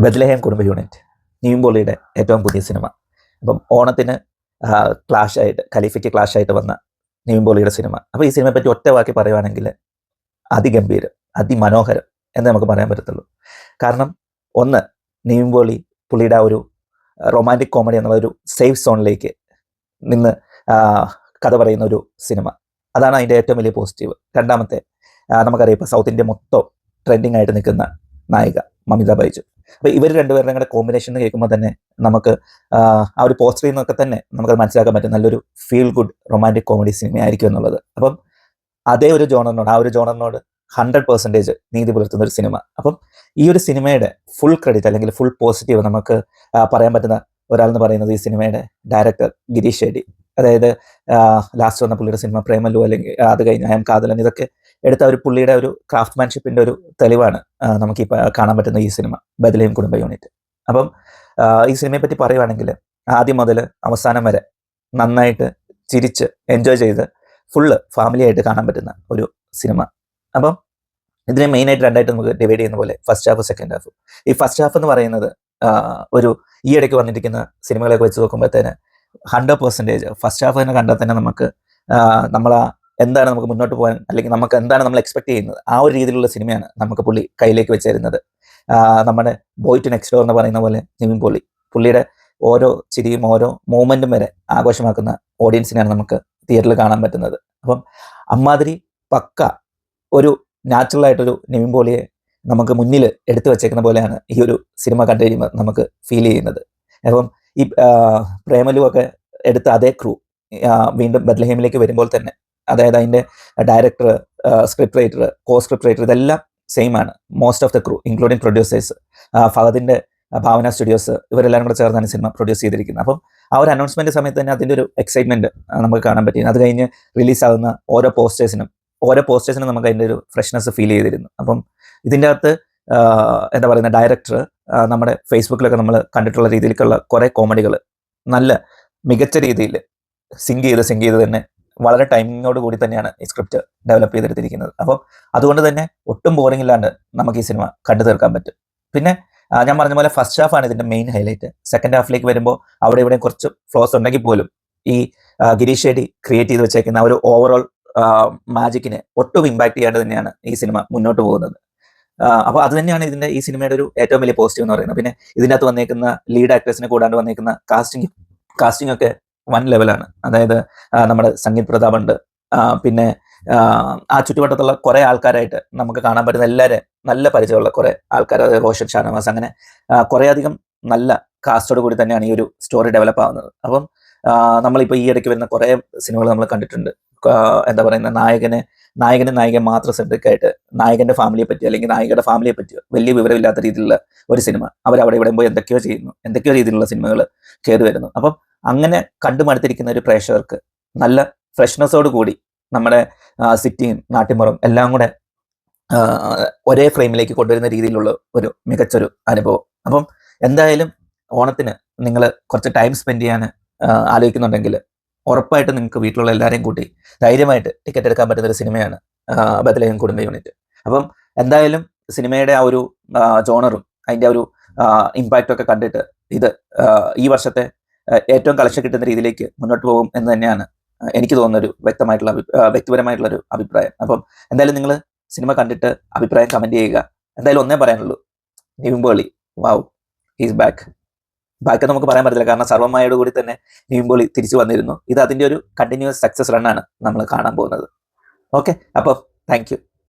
Bethlehem കുടുംബ unit, Nivin പോളിയുടെ ഏറ്റവും പുതിയ സിനിമ. അപ്പം ഓണത്തിന് ഖലീഫയ്ക്ക് ക്ലാഷായിട്ട് വന്ന നിവിൻ പോളിയുടെ സിനിമ. അപ്പോൾ ഈ സിനിമയെ പറ്റി ഒറ്റ വാക്കി പറയുവാണെങ്കിൽ അതിഗംഭീരം, അതിമനോഹരം എന്ന് നമുക്ക് പറയാൻ പറ്റത്തുള്ളൂ. കാരണം ഒന്ന്, നിവിൻ പോളി പുള്ളിയുടെ ആ ഒരു റൊമാൻറ്റിക് കോമഡി എന്നുള്ള ഒരു സേഫ് സോണിലേക്ക് നിന്ന് കഥ പറയുന്ന ഒരു സിനിമ. അതാണ് അതിൻ്റെ ഏറ്റവും വലിയ പോസിറ്റീവ്. രണ്ടാമത്തെ, നമുക്കറിയാം ഇപ്പോൾ സൗത്ത് ഇന്ത്യ മൊത്തം ട്രെൻഡിങ് ആയിട്ട് നിൽക്കുന്ന നായിക മമിത ബൈജു. അപ്പോൾ ഇവർ രണ്ടുപേരുടെ കൂടെ കോമ്പിനേഷൻ കേൾക്കുമ്പോൾ തന്നെ നമുക്ക് ആ ഒരു പോസ്റ്ററിൽ നിന്നൊക്കെ തന്നെ നമുക്കത് മനസ്സിലാക്കാൻ പറ്റും നല്ലൊരു ഫീൽ ഗുഡ് റൊമാൻറ്റിക് കോമഡി സിനിമയായിരിക്കും എന്നുള്ളത്. അപ്പം അതേ ഒരു ജോണറിനോട്, ആ ഒരു ജോണറിനോട് 100% നീതി പുലർത്തുന്ന ഒരു സിനിമ. അപ്പം ഈ ഒരു സിനിമയുടെ ഫുൾ ക്രെഡിറ്റ് അല്ലെങ്കിൽ ഫുൾ പോസിറ്റീവ് നമുക്ക് പറയാൻ പറ്റുന്ന ഒരാളെന്ന് പറയുന്നത് ഈ സിനിമയുടെ ഡയറക്ടർ ഗിരീഷ് ഷെഡി. അതായത് ലാസ്റ്റ് വന്ന പുള്ളിയുടെ സിനിമ പ്രേമലു, അല്ലെങ്കിൽ അത് കഴിഞ്ഞ് അയം കാതലൻ, ഇതൊക്കെ എടുത്ത ഒരു പുള്ളിയുടെ ഒരു ക്രാഫ്റ്റ്മാൻഷിപ്പിൻ്റെ ഒരു തെളിവാണ് നമുക്കിപ്പോൾ കാണാൻ പറ്റുന്ന ഈ സിനിമ ബത്ലഹേം കുടുംബ യൂണിറ്റ്. അപ്പം ഈ സിനിമയെ പറ്റി പറയുവാണെങ്കിൽ ആദ്യം മുതൽ അവസാനം വരെ നന്നായിട്ട് ചിരിച്ച് എൻജോയ് ചെയ്ത് ഫുള്ള് ഫാമിലി ആയിട്ട് കാണാൻ പറ്റുന്ന ഒരു സിനിമ. അപ്പം ഇതിനെ മെയിനായിട്ട് രണ്ടായിട്ട് നമുക്ക് ഡിവൈഡ് ചെയ്യുന്ന പോലെ ഫസ്റ്റ് ഹാഫ്, സെക്കൻഡ് ഹാഫ്. ഈ ഫസ്റ്റ് ഹാഫ് എന്ന് പറയുന്നത് ഒരു ഈ ഇടയ്ക്ക് വന്നിരിക്കുന്ന സിനിമകളൊക്കെ വെച്ച് നോക്കുമ്പോഴത്തേന് 100% ഫസ്റ്റ് ഹാഫ് തന്നെ കണ്ടാൽ തന്നെ നമുക്ക് എന്താണ് നമുക്ക് മുന്നോട്ട് പോകാൻ, അല്ലെങ്കിൽ നമുക്ക് എന്താണ് നമ്മൾ എക്സ്പെക്ട് ചെയ്യുന്നത്, ആ ഒരു രീതിയിലുള്ള സിനിമയാണ് നമുക്ക് പുള്ളി കയ്യിലേക്ക് വെച്ചിരുന്നത്. നമ്മുടെ ബോയ് ടു നെക്സ്റ്റ് ഡോർ എന്ന് പറയുന്ന പോലെ നിവിൻ പോളി പുള്ളിയുടെ ഓരോ ചിരിയും ഓരോ മൂമെൻറ്റും വരെ ആഘോഷമാക്കുന്ന ഓഡിയൻസിനെയാണ് നമുക്ക് തിയേറ്ററിൽ കാണാൻ പറ്റുന്നത്. അപ്പം അമ്മാതിരി പക്ക ഒരു നാച്ചുറലായിട്ടൊരു നിവിൻ പോളിയെ നമുക്ക് മുന്നിൽ എടുത്തു വച്ചേക്കുന്ന പോലെയാണ് ഈ ഒരു സിനിമ കണ്ടു കഴിയുമ്പോൾ നമുക്ക് ഫീൽ ചെയ്യുന്നത്. അപ്പം ഈ പ്രേമലു ഒക്കെ എടുത്ത അതേ ക്രൂ വീണ്ടും ബത്ലഹേമിലേക്ക് വരുമ്പോൾ തന്നെ, അതായത് അതിൻ്റെ director, script writer, script writer, ഇതെല്ലാം സെയിം ആണ്. Most of the crew including producers, ഫഹദിൻ്റെ ഭാവന സ്റ്റുഡിയോസ്, ഇവരെല്ലാവരും കൂടെ ചേർന്നാണ് സിനിമ പ്രൊഡ്യൂസ് ചെയ്തിരിക്കുന്നത്. അപ്പം ആ ഒരു അനൗൺസ്മെൻറ്റ് സമയത്ത് തന്നെ അതിൻ്റെ ഒരു എക്സൈറ്റ്മെൻറ്റ് നമുക്ക് കാണാൻ പറ്റി. അത് കഴിഞ്ഞ് റിലീസാകുന്ന ഓരോ പോസ്റ്റേഴ്സിനും നമുക്ക് അതിൻ്റെ ഒരു ഫ്രഷ്നെസ് ഫീൽ ചെയ്തിരുന്നു. അപ്പം ഇതിൻ്റെ അകത്ത് എന്താ പറയുന്ന ഡയറക്ടർ നമ്മുടെ ഫേസ്ബുക്കിലൊക്കെ നമ്മൾ കണ്ടിട്ടുള്ള രീതിയിലേക്കുള്ള കുറേ കോമഡികൾ നല്ല മികച്ച രീതിയിൽ സിങ്ക് ചെയ്ത് തന്നെ വളരെ ടൈമിങ്ങോട് കൂടി തന്നെയാണ് ഈ സ്ക്രിപ്റ്റ് ഡെവലപ്പ് ചെയ്തെടുത്തിരിക്കുന്നത്. അപ്പം അതുകൊണ്ട് തന്നെ ഒട്ടും ബോറിംഗ് ഇല്ലാണ്ട് നമുക്ക് ഈ സിനിമ കണ്ടു തീർക്കാൻ പറ്റും. പിന്നെ ഞാൻ പറഞ്ഞ പോലെ ഫസ്റ്റ് ഹാഫാണ് ഇതിൻ്റെ മെയിൻ ഹൈലൈറ്റ്. സെക്കൻഡ് ഹാഫിലേക്ക് വരുമ്പോൾ അവിടെ ഇവിടെ കുറച്ച് ഫ്ലോസ് ഉണ്ടെങ്കിൽ പോലും ഈ ഗിരീഷ് ഷെഡി ക്രിയേറ്റ് ചെയ്ത് വെച്ചേക്കുന്ന ഒരു ഓവറോൾ മാജിക്കിനെ ഒട്ടും ഇമ്പാക്ട് ചെയ്യാണ്ട് തന്നെയാണ് ഈ സിനിമ മുന്നോട്ട് പോകുന്നത്. അപ്പോൾ അത് തന്നെയാണ് ഈ സിനിമയുടെ ഒരു ഏറ്റവും വലിയ പോസിറ്റീവ് എന്ന് പറയുന്നത്. പിന്നെ ഇതിനകത്ത് വന്നേക്കുന്ന ലീഡ് ആക്ടേഴ്സിനെ കൂടാണ്ട് വന്നേക്കുന്ന കാസ്റ്റിംഗ് ഒക്കെ വൺ ലെവലാണ്. അതായത് നമ്മുടെ സംഗീത് പ്രതാപ് ഉണ്ട്, പിന്നെ ആ ചുറ്റുവട്ടത്തുള്ള കുറേ ആൾക്കാരായിട്ട് നമുക്ക് കാണാൻ പറ്റുന്ന എല്ലാവരും നല്ല പരിചയമുള്ള കുറേ ആൾക്കാർ, അതായത് റോഷൻ ഷാനവാസ്, അങ്ങനെ കുറേയധികം നല്ല കാസ്റ്റോട് കൂടി തന്നെയാണ് ഈ ഒരു സ്റ്റോറി ഡെവലപ്പ് ആവുന്നത്. അപ്പം നമ്മളിപ്പോൾ ഈ ഇടയ്ക്ക് വരുന്ന കുറേ സിനിമകൾ നമ്മൾ കണ്ടിട്ടുണ്ട്. എന്താ പറയുന്ന നായകനെ മാത്രം സെൻട്രിക്കായിട്ട് നായകൻ്റെ ഫാമിലിയെ പറ്റി അല്ലെങ്കിൽ നായികയുടെ ഫാമിലിയെ പറ്റി വലിയ വിവരമില്ലാത്ത രീതിയിലുള്ള ഒരു സിനിമ. അവരവിടെ ഇവിടെ പോയി എന്തൊക്കെയോ രീതിയിലുള്ള സിനിമകൾ കയറി വരുന്നു. അപ്പം അങ്ങനെ കണ്ടുമടുത്തിരിക്കുന്ന ഒരു പ്രേക്ഷകർക്ക് നല്ല ഫ്രഷ്നെസ്സോട് കൂടി നമ്മുടെ സിറ്റിയും നാട്ടിൻപുറം എല്ലാം കൂടെ ഒരേ ഫ്രെയിമിലേക്ക് കൊണ്ടുവരുന്ന രീതിയിലുള്ള ഒരു മികച്ചൊരു അനുഭവം. അപ്പം എന്തായാലും ഓണത്തിന് നിങ്ങൾ കുറച്ച് ടൈം സ്പെൻഡ് ചെയ്യാൻ ആലോചിക്കുന്നുണ്ടെങ്കിൽ ഉറപ്പായിട്ട് നിങ്ങൾക്ക് വീട്ടിലുള്ള എല്ലാവരെയും കൂട്ടി ധൈര്യമായിട്ട് ടിക്കറ്റ് എടുക്കാൻ പറ്റുന്ന ഒരു സിനിമയാണ് ബത്ലഹേം കുടുംബ യൂണിറ്റ്. അപ്പം എന്തായാലും സിനിമയുടെ ആ ഒരു ജോണറും അതിൻ്റെ ഒരു ഇമ്പാക്റ്റും ഒക്കെ കണ്ടിട്ട് ഇത് ഈ വർഷത്തെ ഏറ്റവും കളക്ഷൻ കിട്ടുന്ന രീതിയിലേക്ക് മുന്നോട്ട് പോകും എന്ന് തന്നെയാണ് എനിക്ക് തോന്നുന്നൊരു വ്യക്തിപരമായിട്ടുള്ളൊരു അഭിപ്രായം. അപ്പം എന്തായാലും നിങ്ങൾ സിനിമ കണ്ടിട്ട് അഭിപ്രായം കമൻറ്റ് ചെയ്യുക. എന്തായാലും ഒന്നേ പറയാനുള്ളൂ, നിവിൻ പോളി വാവ്, ഹീസ് ബാക്ക് നമുക്ക് പറയാൻ പറ്റില്ല. കാരണം സർവ്വമായോട് കൂടി തന്നെ നിവിൻ പോളി തിരിച്ചു വന്നിരുന്നു. ഇത് അതിൻ്റെ ഒരു കണ്ടിന്യൂസ് സക്സസ് റണ്ണാണ് നമ്മൾ കാണാൻ പോകുന്നത്. ഓക്കെ, അപ്പോൾ താങ്ക് യു.